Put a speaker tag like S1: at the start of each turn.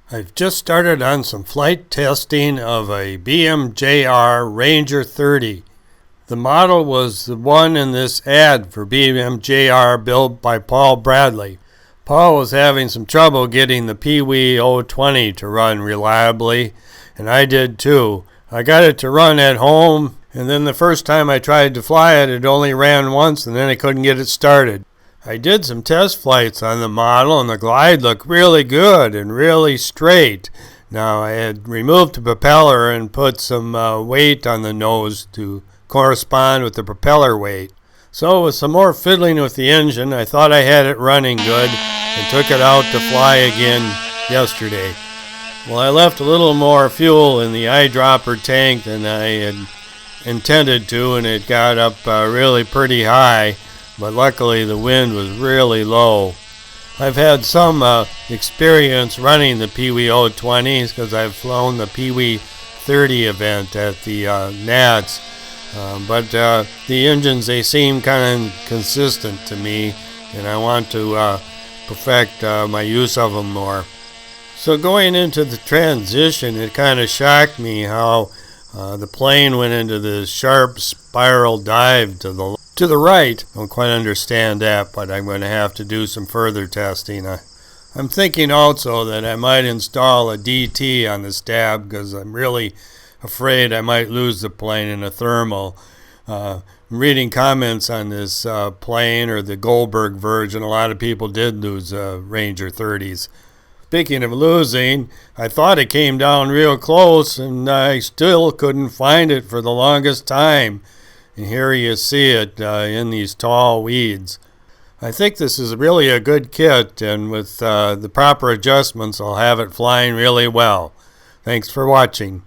S1: I've just started on some flight testing of a BMJR Ranger 30. The model was the one in this ad for BMJR built by Paul Bradley. Paul was having some trouble getting the PeeWee 020 to run reliably, and I did too. I got it to run at home, and then the first time I tried to fly it, it only ran once, and then I couldn't get it started. I did some test flights on the model, and the glide looked really good and really straight. Now, I had removed the propeller and put some weight on the nose to correspond with the propeller weight. So with some more fiddling with the engine, I thought I had it running good and took it out to fly again yesterday. Well, I left a little more fuel in the eyedropper tank than I had intended to, and it got up really pretty high. But luckily the wind was really low. I've had some experience running the PeeWee 020s because I've flown the PeeWee 30 event at the Nats. But the engines, they seem kind of consistent to me, and I want to perfect my use of them more. So going into the transition, it kind of shocked me how the plane went into this sharp spiral dive to the right. I don't quite understand that, but I'm going to have to do some further testing. I'm thinking also that I might install a DT on the stab because I'm really afraid I might lose the plane in a thermal. Reading comments on this plane or the Goldberg version, a lot of people did lose Ranger 30s. Speaking of losing, I thought it came down real close, and I still couldn't find it for the longest time. And here you see it in these tall weeds. I think this is really a good kit, and with the proper adjustments, I'll have it flying really well. Thanks for watching.